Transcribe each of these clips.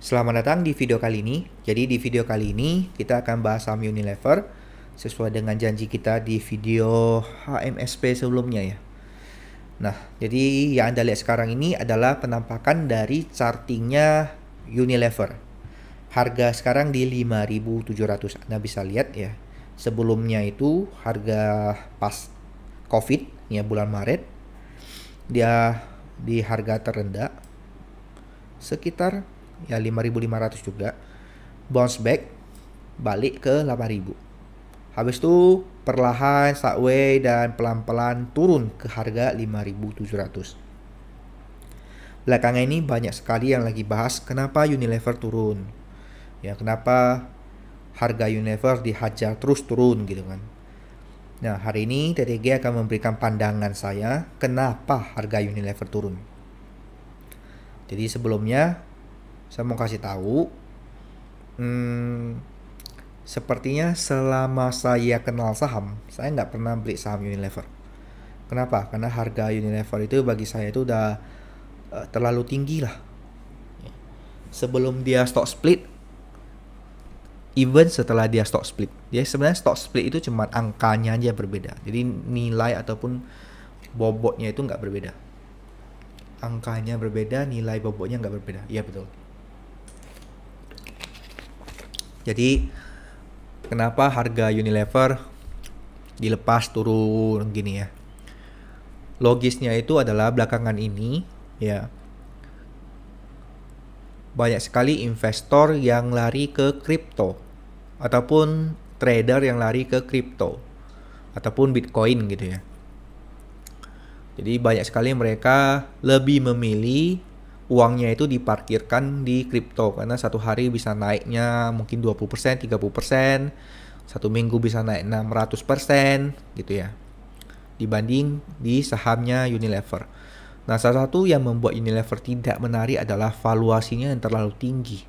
Selamat datang di video kali ini. Jadi di video kali ini kita akan bahas saham Unilever sesuai dengan janji kita di video HMSP sebelumnya ya. Nah, jadi yang Anda lihat sekarang ini adalah penampakan dari chartingnya Unilever. Harga sekarang di 5.700. Anda bisa lihat ya. Sebelumnya itu harga pas COVID ya bulan Maret dia di harga terendah sekitar ya 5.500 juga, bounce back balik ke 8.000. Habis itu perlahan sideways dan pelan-pelan turun ke harga 5.700. Belakangan ini banyak sekali yang lagi bahas kenapa Unilever turun. Ya, kenapa harga Unilever dihajar terus turun gitu kan. Nah, hari ini TTG akan memberikan pandangan saya kenapa harga Unilever turun. Jadi sebelumnya saya mau kasih tahu, sepertinya selama saya kenal saham, saya nggak pernah beli saham Unilever. Kenapa? Karena harga Unilever itu bagi saya itu udah terlalu tinggi lah. Sebelum dia stock split, even setelah dia stock split, dia sebenarnya stock split itu cuma angkanya aja berbeda. Jadi nilai ataupun bobotnya itu nggak berbeda. Angkanya berbeda, nilai bobotnya nggak berbeda. Iya betul. Jadi kenapa harga Unilever dilepas turun gini ya? Logisnya itu adalah belakangan ini ya banyak sekali investor yang lari ke kripto ataupun trader yang lari ke kripto ataupun Bitcoin gitu ya. Jadi banyak sekali mereka lebih memilih uangnya itu diparkirkan di kripto karena satu hari bisa naiknya mungkin 20%, 30%, satu minggu bisa naik 600% gitu ya. Dibanding di sahamnya Unilever. Nah, salah satu yang membuat Unilever tidak menarik adalah valuasinya yang terlalu tinggi.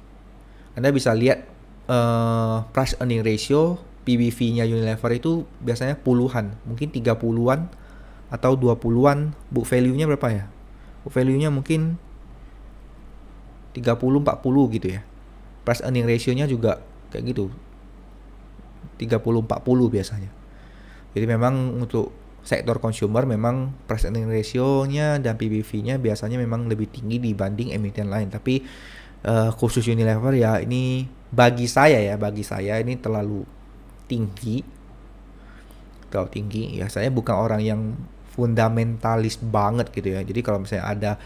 Anda bisa lihat price earning ratio PBV-nya Unilever itu biasanya puluhan, mungkin 30-an atau 20-an. Book value-nya berapa ya? Book value-nya mungkin 30-40 gitu ya. Price earning ratio-nya juga kayak gitu. 30-40 biasanya. Jadi memang untuk sektor consumer memang price earning ratio-nya dan PBV-nya biasanya memang lebih tinggi dibanding emiten lain. Tapi khusus Unilever ya ini bagi saya ini terlalu tinggi. Terlalu tinggi. Ya saya bukan orang yang fundamentalis banget gitu ya. Jadi kalau misalnya ada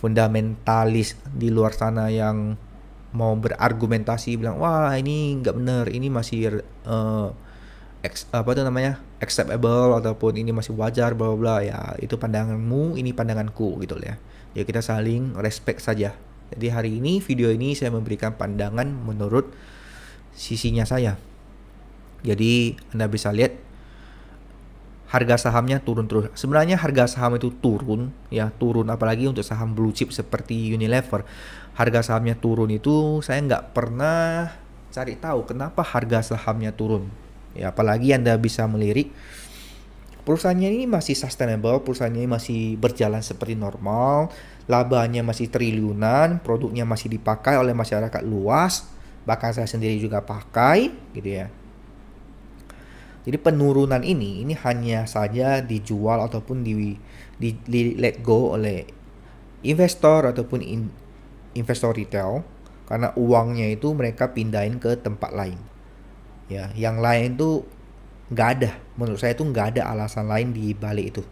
fundamentalis di luar sana yang mau berargumentasi bilang wah ini nggak benar, ini masih acceptable ataupun ini masih wajar bla bla ya, itu pandanganmu, ini pandanganku gitu ya. Ya kita saling respect saja. Jadi hari ini video ini saya memberikan pandangan menurut sisinya saya. Jadi Anda bisa lihat harga sahamnya turun terus. Sebenarnya harga saham itu turun apalagi untuk saham blue chip seperti Unilever. Harga sahamnya turun itu saya nggak pernah cari tahu kenapa harga sahamnya turun. Ya apalagi Anda bisa melirik perusahaannya ini masih sustainable, perusahaannya ini masih berjalan seperti normal, labanya masih triliunan, produknya masih dipakai oleh masyarakat luas, bahkan saya sendiri juga pakai gitu ya. Jadi penurunan ini hanya saja dijual ataupun di let go oleh investor ataupun investor retail karena uangnya itu mereka pindahin ke tempat lain. Ya, yang lain itu nggak ada. Menurut saya itu nggak ada alasan lain di balik itu.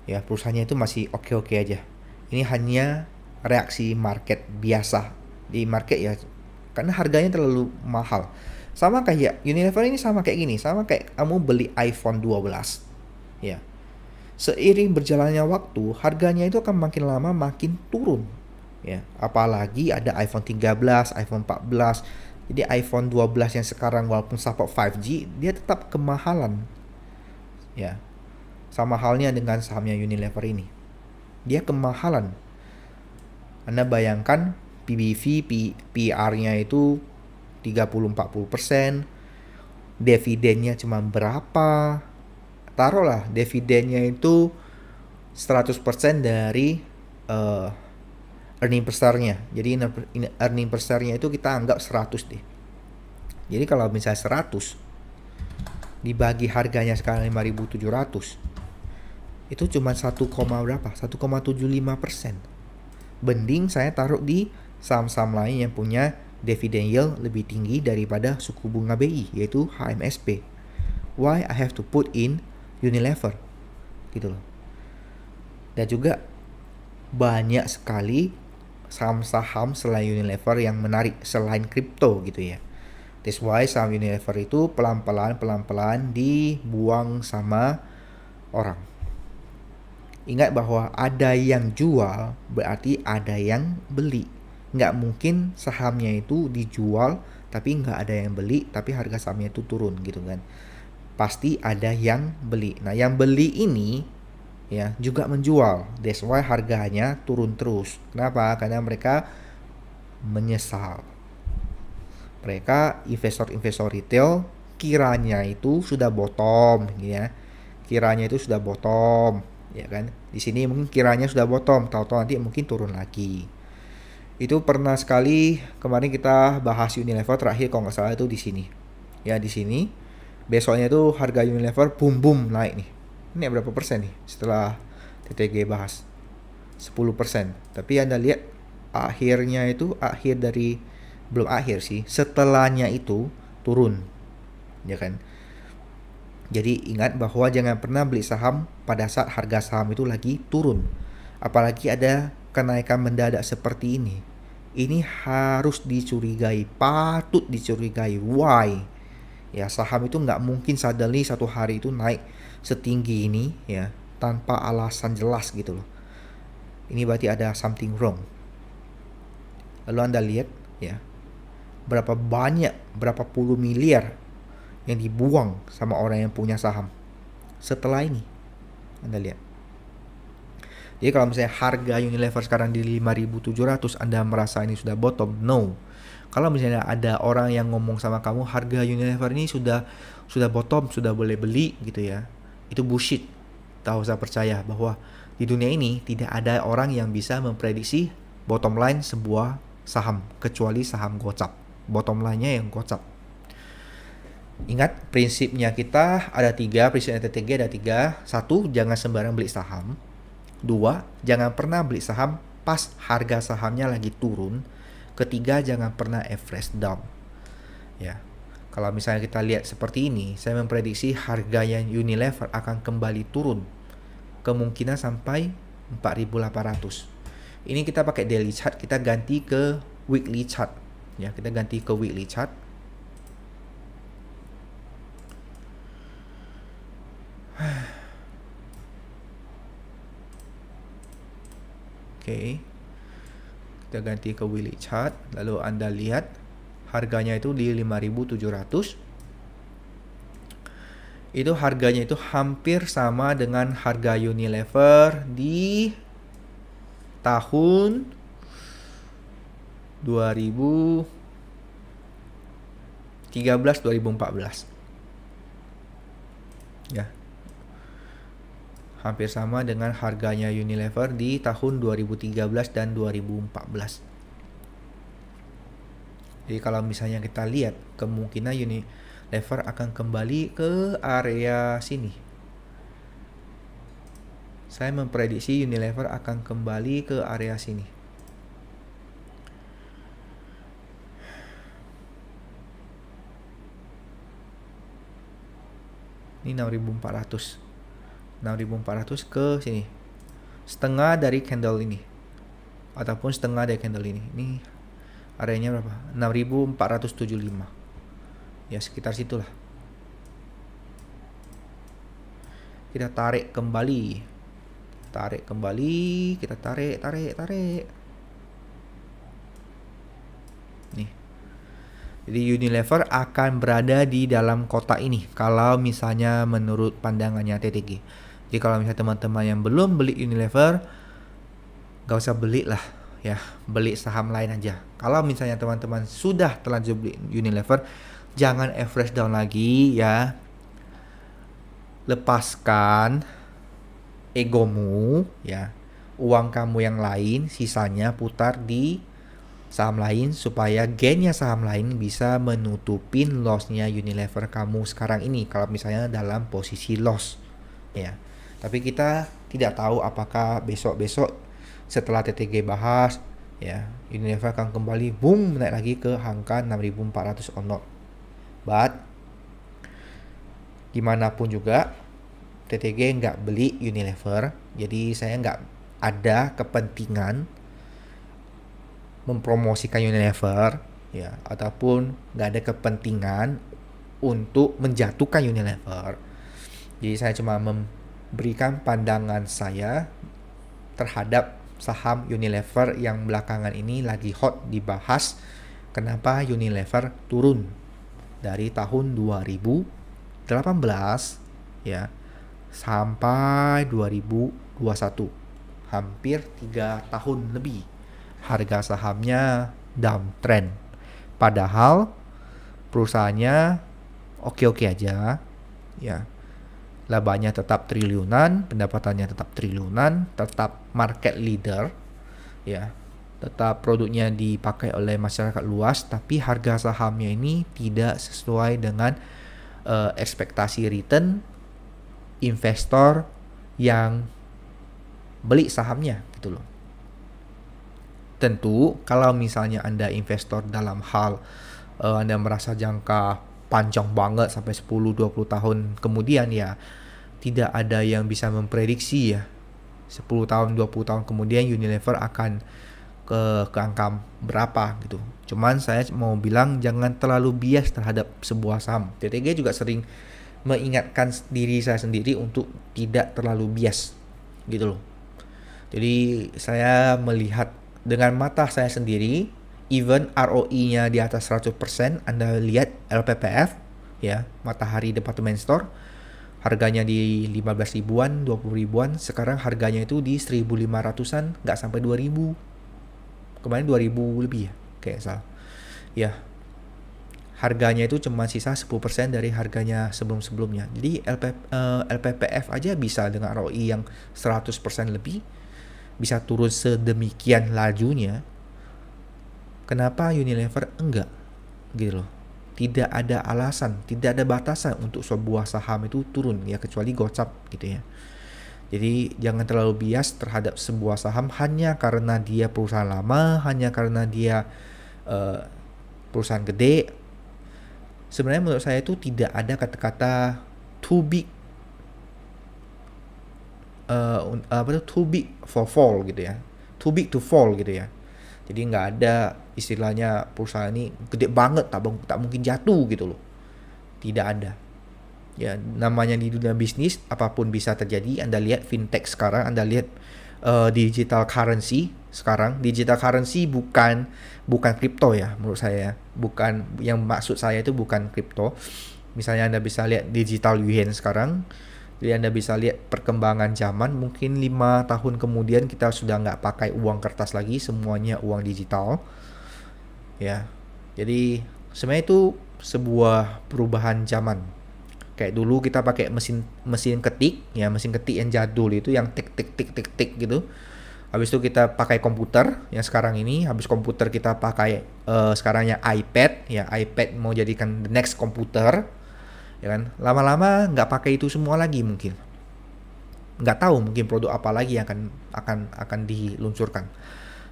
Ya, perusahaannya itu masih oke-oke aja. Ini hanya reaksi market biasa di market ya, karena harganya terlalu mahal. Sama kayak Unilever ini sama kayak gini, sama kayak kamu beli iPhone 12. Ya. Seiring berjalannya waktu, harganya itu akan makin lama makin turun. Ya, apalagi ada iPhone 13, iPhone 14. Jadi iPhone 12 yang sekarang walaupun support 5G, dia tetap kemahalan. Ya. Sama halnya dengan sahamnya Unilever ini. Dia kemahalan. Anda bayangkan PBV, PR-nya itu 30-40%, dividennya cuma berapa, taruhlah dividennya itu 100% dari earning per share-nya. Jadi earning per share-nya itu kita anggap 100 deh. Jadi kalau misalnya 100 dibagi harganya sekarang 5.700, itu cuma 1, berapa? 1,75%. Bending saya taruh di saham-saham lain yang punya dividend yield lebih tinggi daripada suku bunga BI, yaitu HMSP. Why I have to put in Unilever? Gitu loh. Dan juga banyak sekali saham-saham selain Unilever yang menarik selain kripto gitu ya. That's why saham Unilever itu pelan-pelan dibuang sama orang. Ingat bahwa ada yang jual berarti ada yang beli. Nggak mungkin sahamnya itu dijual tapi nggak ada yang beli, tapi harga sahamnya itu turun gitu kan. Pasti ada yang beli. Nah, yang beli ini ya juga menjual. That's why harganya turun terus. Kenapa? Karena mereka menyesal. Mereka investor-investor retail kiranya itu sudah bottom ya. Kiranya itu sudah bottom, ya kan? Di sini mungkin kiranya sudah bottom, tahu-tahu nanti mungkin turun lagi. Itu pernah sekali kemarin kita bahas Unilever terakhir kalau nggak salah itu di sini. Ya di sini. Besoknya itu harga Unilever boom naik nih. Ini berapa persen nih setelah TTG bahas? 10%. Tapi Anda lihat akhirnya itu belum akhir sih. Setelahnya itu turun. Ya kan? Jadi ingat bahwa jangan pernah beli saham pada saat harga saham itu lagi turun. Apalagi ada kenaikan mendadak seperti ini. Ini harus dicurigai, patut dicurigai. Why? Ya saham itu nggak mungkin suddenly satu hari itu naik setinggi ini ya tanpa alasan jelas gitu loh. Ini berarti ada something wrong. Lalu Anda lihat ya berapa puluh miliar yang dibuang sama orang yang punya saham setelah ini. Anda lihat. Jadi kalau misalnya harga Unilever sekarang di 5.700, Anda merasa ini sudah bottom? No. Kalau misalnya ada orang yang ngomong sama kamu harga Unilever ini sudah bottom, sudah boleh beli gitu ya, itu bullshit. Tahu usah percaya bahwa di dunia ini tidak ada orang yang bisa memprediksi bottom line sebuah saham kecuali saham gocap. Bottom line-nya yang gocap. Ingat prinsipnya kita ada 3, prinsipnya TTG ada 3. 1, jangan sembarang beli saham. 2, jangan pernah beli saham pas harga sahamnya lagi turun. 3, jangan pernah average down. Ya. Kalau misalnya kita lihat seperti ini, saya memprediksi harganya Unilever akan kembali turun. Kemungkinan sampai 4.800. Ini kita pakai daily chart, kita ganti ke weekly chart. Ya, kita ganti ke weekly chart. Oke. Kita ganti ke weekly chart, lalu Anda lihat harganya itu di 5.700. Itu harganya itu hampir sama dengan harga Unilever di tahun 2013-2014. Ya. Hampir sama dengan harganya Unilever di tahun 2013 dan 2014. Jadi kalau misalnya kita lihat, kemungkinan Unilever akan kembali ke area sini. Saya memprediksi Unilever akan kembali ke area sini. Ini 6.400. 6.400 ke sini. Setengah dari candle ini. Ataupun setengah dari candle ini. Ini areanya berapa? 6.475. Ya sekitar situlah. Kita tarik kembali. Kita tarik. Nih. Jadi Unilever akan berada di dalam kotak ini kalau misalnya menurut pandangannya TTG. Jadi kalau misalnya teman-teman yang belum beli Unilever, gak usah beli lah ya, beli saham lain aja. Kalau misalnya teman-teman sudah terlanjur beli Unilever, jangan average down lagi ya. Lepaskan egomu ya. uang kamu yang lain sisanya putar di saham lain supaya gainnya saham lain bisa menutupin lossnya Unilever kamu sekarang ini kalau misalnya dalam posisi loss ya. Tapi kita tidak tahu apakah besok-besok setelah TTG bahas ya Unilever akan kembali boom naik lagi ke angka 6.400 or not. But gimana pun juga TTG nggak beli Unilever, jadi saya nggak ada kepentingan mempromosikan Unilever ya ataupun nggak ada kepentingan untuk menjatuhkan Unilever. Jadi saya cuma memberikan pandangan saya terhadap saham Unilever yang belakangan ini lagi hot dibahas. Kenapa Unilever turun dari tahun 2018 ya sampai 2021, hampir 3 tahun lebih harga sahamnya downtrend. Padahal perusahaannya oke-oke aja ya. Labanya tetap triliunan, pendapatannya tetap triliunan, tetap market leader ya. Tetap produknya dipakai oleh masyarakat luas, tapi harga sahamnya ini tidak sesuai dengan ekspektasi return investor yang beli sahamnya gitu loh. Tentu kalau misalnya Anda investor dalam hal Anda merasa jangka panjang banget sampai 10-20 tahun kemudian ya tidak ada yang bisa memprediksi ya 10 tahun 20 tahun kemudian Unilever akan ke angka berapa gitu. Cuman saya mau bilang jangan terlalu bias terhadap sebuah saham. TTG juga sering mengingatkan diri saya sendiri untuk tidak terlalu bias gitu loh. Jadi saya melihat dengan mata saya sendiri, even ROI-nya di atas 100%, Anda lihat LPPF, ya, Matahari Department Store, harganya di 15 ribuan, 20 ribuan, sekarang harganya itu di 1.500-an, nggak sampai 2.000. Kemarin 2.000 lebih ya, kayak salah. Ya, harganya itu cuma sisa 10% dari harganya sebelum-sebelumnya. Jadi LPPF aja bisa dengan ROI yang 100% lebih, bisa turun sedemikian lajunya. Kenapa Unilever enggak? Gitu loh. Tidak ada alasan, tidak ada batasan untuk sebuah saham itu turun ya kecuali gocap gitu ya. Jadi jangan terlalu bias terhadap sebuah saham hanya karena dia perusahaan lama, hanya karena dia perusahaan gede. Sebenarnya menurut saya itu tidak ada kata-kata too big too big for fall gitu ya, too big to fall gitu ya. Jadi nggak ada istilahnya perusahaan ini gede banget tak mungkin jatuh gitu loh, tidak ada ya. Namanya di dunia bisnis apapun bisa terjadi. Anda lihat fintech sekarang, Anda lihat digital currency sekarang. Digital currency bukan kripto ya menurut saya, bukan, yang maksud saya itu bukan kripto. Misalnya Anda bisa lihat digital yuan sekarang. Jadi Anda bisa lihat perkembangan zaman, mungkin 5 tahun kemudian kita sudah nggak pakai uang kertas lagi, semuanya uang digital. Ya, jadi sebenarnya itu sebuah perubahan zaman. Kayak dulu kita pakai mesin ketik, ya mesin ketik yang jadul itu yang tik tik tik tik tik gitu. Habis itu kita pakai komputer yang sekarang ini, habis komputer kita pakai sekarangnya iPad, ya iPad mau jadikan the next komputer. Ya kan, lama-lama nggak pakai itu semua lagi, mungkin nggak tahu mungkin produk apa lagi yang akan diluncurkan.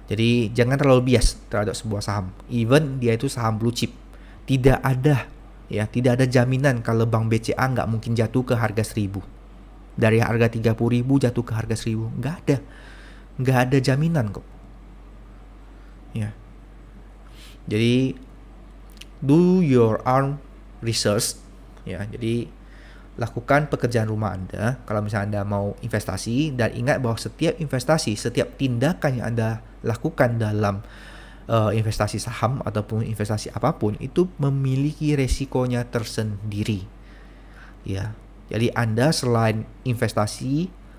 Jadi jangan terlalu bias terhadap sebuah saham, even dia itu saham blue chip. Tidak ada jaminan kalau Bank BCA nggak mungkin jatuh ke harga 1.000, dari harga 30.000 jatuh ke harga 1.000. Nggak ada jaminan kok ya. Jadi do your own research ya. Jadi lakukan pekerjaan rumah Anda kalau misalnya Anda mau investasi, dan ingat bahwa setiap investasi, setiap tindakan yang Anda lakukan dalam investasi saham ataupun investasi apapun itu memiliki resikonya tersendiri ya. Jadi Anda selain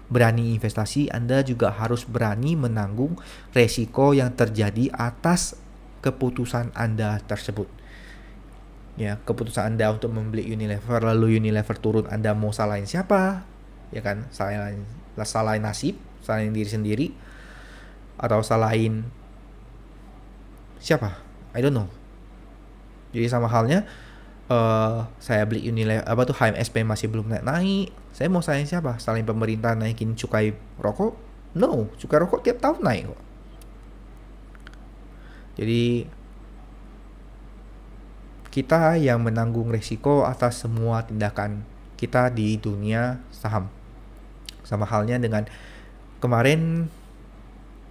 berani investasi, Anda juga harus berani menanggung resiko yang terjadi atas keputusan Anda tersebut. Ya, keputusan Anda untuk membeli Unilever, lalu Unilever turun, Anda mau salahin siapa? Ya kan, salahin nasib, salahin diri sendiri, atau salahin siapa? I don't know. Jadi sama halnya saya beli Unilever HMSP masih belum naik. Saya mau salahin siapa? Salahin pemerintah naikin cukai rokok? No, cukai rokok tiap tahun naik kok. Jadi kita yang menanggung resiko atas semua tindakan kita di dunia saham. Sama halnya dengan kemarin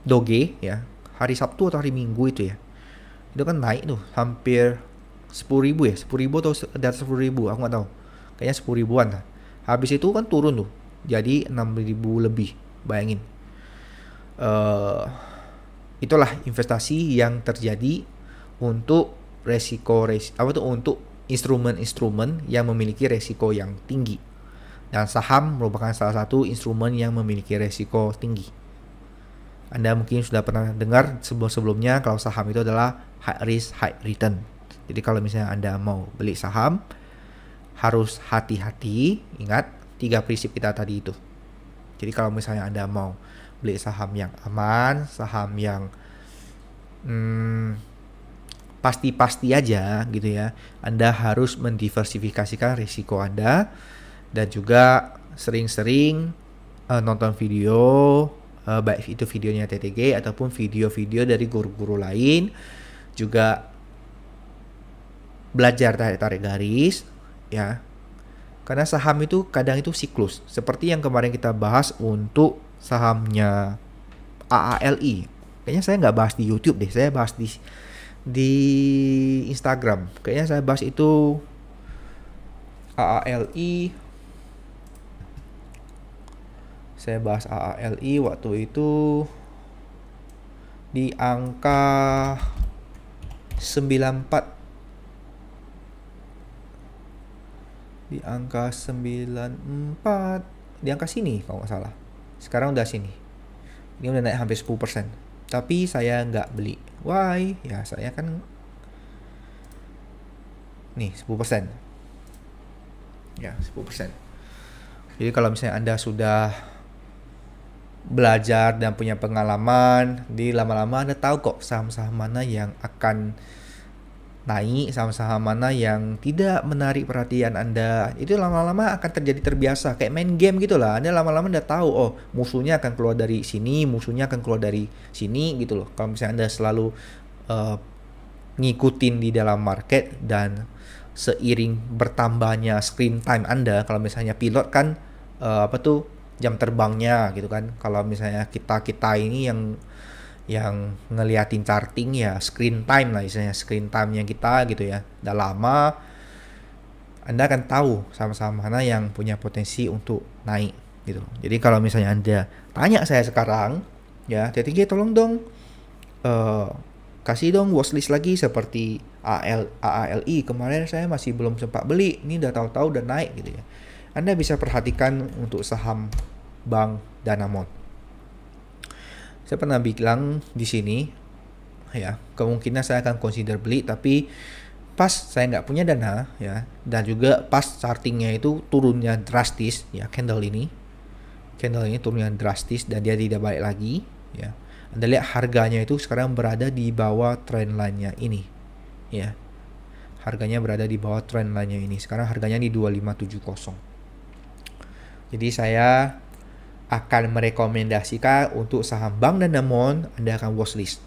Doge ya, hari Sabtu atau hari Minggu itu ya. Itu kan naik tuh hampir 10.000 ya, 10.000 atau di atas 10.000, aku nggak tahu. Kayaknya 10 ribuan lah. Habis itu kan turun tuh, jadi 6.000 lebih. Bayangin. Itulah investasi yang terjadi untuk untuk instrumen-instrumen yang memiliki resiko yang tinggi. Dan saham merupakan salah satu instrumen yang memiliki resiko tinggi. Anda mungkin sudah pernah dengar sebelum-sebelumnya kalau saham itu adalah high risk, high return. Jadi kalau misalnya Anda mau beli saham, harus hati-hati, ingat 3 prinsip kita tadi itu. Jadi kalau misalnya Anda mau beli saham yang aman, saham yang pasti-pasti aja gitu ya, Anda harus mendiversifikasikan risiko Anda dan juga sering-sering nonton video, baik itu videonya TTG ataupun video-video dari guru-guru lain, juga belajar tarik garis ya. Karena saham itu kadang itu siklus, seperti yang kemarin kita bahas untuk sahamnya AALI. Kayaknya saya nggak bahas di YouTube deh, saya bahas di Instagram. Kayaknya saya bahas itu AALI. Saya bahas AALI waktu itu di angka 94. Di angka 94. Di angka sini kalau nggak salah. Sekarang udah sini. Ini udah naik hampir 10%. Tapi saya nggak beli. Why? Ya saya kan nih 10%. Ya 10%. Jadi kalau misalnya Anda sudah belajar dan punya pengalaman, di lama-lama Anda tahu kok saham-saham mana yang akan naik, saham-saham mana yang tidak menarik perhatian Anda. Itu lama-lama akan terjadi terbiasa, kayak main game gitu lah. Anda lama-lama udah tahu, oh musuhnya akan keluar dari sini, musuhnya akan keluar dari sini gitu loh. Kalau misalnya Anda selalu ngikutin di dalam market dan seiring bertambahnya screen time Anda, kalau misalnya pilot kan jam terbangnya gitu kan. Kalau misalnya kita ini yang ngeliatin charting ya screen time lah, istilahnya screen time-nya kita gitu ya, udah lama, Anda akan tahu saham-saham mana yang punya potensi untuk naik gitu. Jadi kalau misalnya Anda tanya saya sekarang ya, TTG tolong dong kasih dong watchlist lagi seperti AALI, kemarin saya masih belum sempat beli, ini udah tahu-tahu udah naik gitu ya. Anda bisa perhatikan untuk saham Bank Danamon. Saya pernah bilang di sini ya, kemungkinan saya akan consider beli, tapi pas saya nggak punya dana ya, dan juga pas chartingnya itu turunnya drastis ya, candle ini turunnya drastis dan dia tidak balik lagi ya. Anda lihat harganya itu sekarang berada di bawah trend line-nya ini ya. Harganya berada di bawah trend line-nya ini. Sekarang harganya di 2570. Jadi saya akan merekomendasikan untuk saham Bank Danamon, Anda akan watchlist.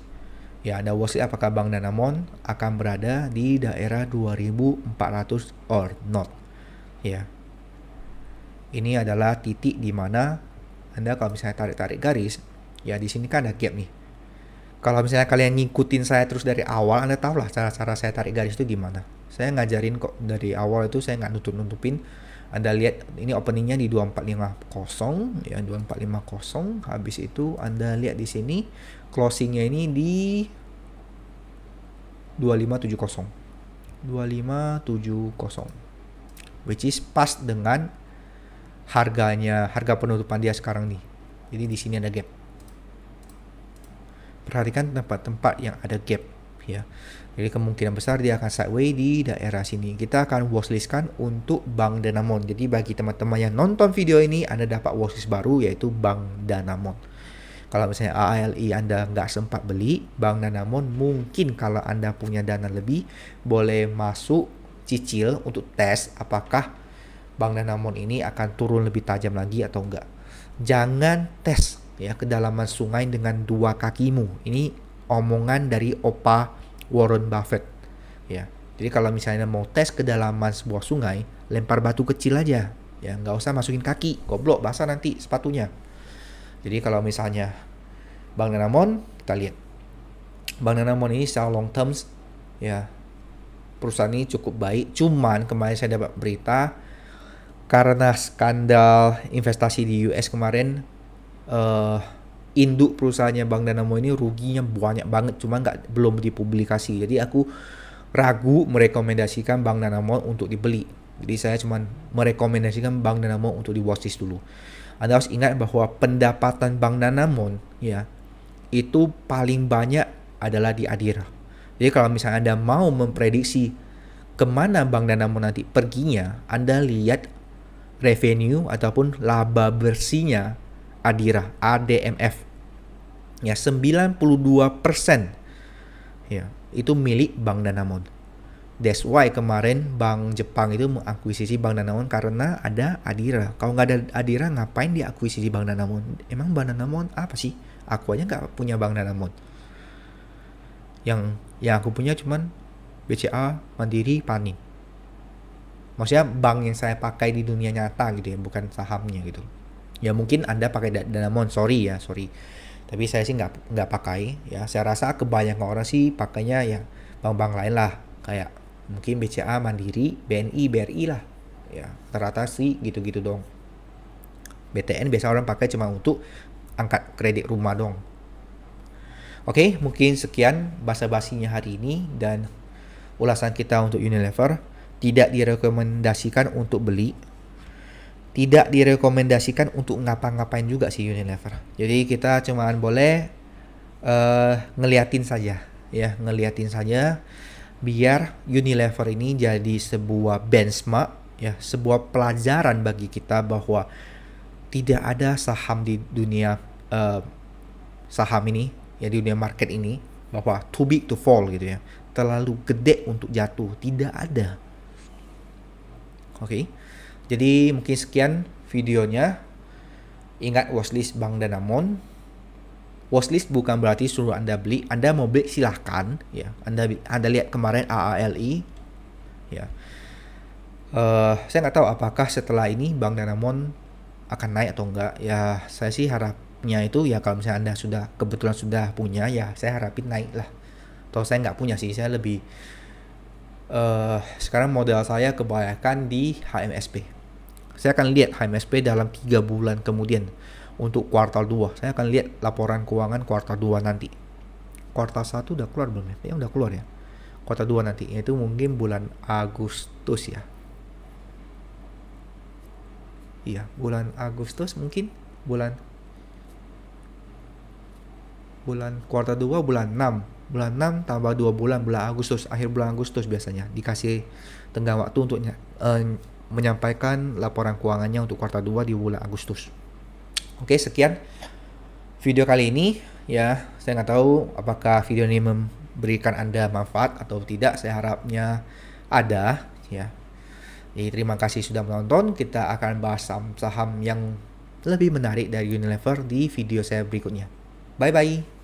Ya, Anda watchlist apakah Bank Danamon akan berada di daerah 2400 or not. Ya. Ini adalah titik di mana Anda kalau misalnya tarik garis, ya di sini kan ada gap nih. Kalau misalnya kalian ngikutin saya terus dari awal, Anda tahu lah cara-cara saya tarik garis itu gimana. Saya ngajarin kok dari awal itu, saya nggak nutupin. Anda lihat ini openingnya di 2450 ya, 2450. Habis itu Anda lihat di sini closingnya ini di 2570. 2570. Which is pas dengan harga penutupan dia sekarang nih. Jadi di sini ada gap. Perhatikan tempat-tempat yang ada gap ya. Jadi kemungkinan besar dia akan sideways di daerah sini. Kita akan watchlistkan untuk Bank Danamon. Jadi bagi teman-teman yang nonton video ini, Anda dapat watchlist baru yaitu Bank Danamon. Kalau misalnya AALI Anda nggak sempat beli, Bank Danamon mungkin kalau Anda punya dana lebih, boleh masuk cicil untuk tes apakah Bank Danamon ini akan turun lebih tajam lagi atau enggak. Jangan tes ya kedalaman sungai dengan dua kakimu. Ini omongan dari Opa Warren Buffett. Ya, jadi kalau misalnya mau tes kedalaman sebuah sungai, lempar batu kecil aja. Ya, nggak usah masukin kaki, goblok basah nanti sepatunya. Jadi kalau misalnya Bank Danamon, kita lihat Bank Danamon ini secara long terms ya perusahaan ini cukup baik. Cuman kemarin saya dapat berita karena skandal investasi di US kemarin, induk perusahaannya Bank Danamon ini ruginya banyak banget, cuma belum dipublikasi. Jadi aku ragu merekomendasikan Bank Danamon untuk dibeli. Jadi saya cuma merekomendasikan Bank Danamon untuk di watchlist dulu. Anda harus ingat bahwa pendapatan Bank Danamon ya itu paling banyak adalah di Adira. Jadi kalau misalnya Anda mau memprediksi kemana Bank Danamon nanti perginya, Anda lihat revenue ataupun laba bersihnya Adira, ADMF. Ya, 92% ya, itu milik Bank Danamon. That's why kemarin Bank Jepang itu mengakuisisi Bank Danamon karena ada Adira. Kalau nggak ada Adira, ngapain dia akuisisi Bank Danamon? Emang Bank Danamon apa sih? Aku aja nggak punya Bank Danamon. Yang aku punya cuman BCA, Mandiri, Panin. Maksudnya bank yang saya pakai di dunia nyata gitu ya, bukan sahamnya gitu. Ya mungkin Anda pakai Danamon, sorry. Tapi saya sih nggak pakai ya. Saya rasa kebanyakan orang sih pakainya ya bank-bank lain lah, kayak mungkin BCA, Mandiri, BNI, BRI lah. Ya, rata-rata sih gitu-gitu dong. BTN biasa orang pakai cuma untuk angkat kredit rumah dong. Oke, mungkin sekian basa-basinya hari ini dan ulasan kita untuk Unilever. Tidak direkomendasikan untuk beli. Tidak direkomendasikan untuk ngapa-ngapain juga sih Unilever. Jadi kita cuma boleh ngeliatin saja ya, biar Unilever ini jadi sebuah benchmark ya, sebuah pelajaran bagi kita bahwa tidak ada saham di dunia saham ini ya, di dunia market ini, bahwa too big to fall gitu ya, terlalu gede untuk jatuh, tidak ada. Oke. Jadi mungkin sekian videonya. Ingat watchlist Bank Danamon. Watchlist bukan berarti suruh Anda beli. Anda mau beli silahkan ya. Anda lihat kemarin AALI ya. Saya nggak tahu apakah setelah ini Bank Danamon akan naik atau enggak. Ya saya sih harapnya itu ya, kalau misalnya Anda kebetulan sudah punya ya, saya harapin naik lah. Atau saya nggak punya sih, saya lebih sekarang modal saya kebanyakan di HMSP. Saya akan lihat HMSP dalam 3 bulan kemudian. Untuk kuartal 2 saya akan lihat laporan keuangan kuartal 2 nanti. Kuartal 1 udah keluar belum ya? Ya udah keluar ya. Kuartal 2 nanti, yaitu mungkin bulan Agustus ya. Iya, bulan Agustus mungkin. Bulan kuartal 2 bulan 6. Bulan 6 tambah 2 bulan, bulan Agustus, akhir bulan Agustus biasanya dikasih tenggang waktu untuk menyampaikan laporan keuangannya untuk kuartal 2 di bulan Agustus. Oke, sekian video kali ini ya. Saya nggak tahu apakah video ini memberikan Anda manfaat atau tidak. Saya harapnya ada ya. Jadi terima kasih sudah menonton. Kita akan bahas saham yang lebih menarik dari Unilever di video saya berikutnya. Bye bye.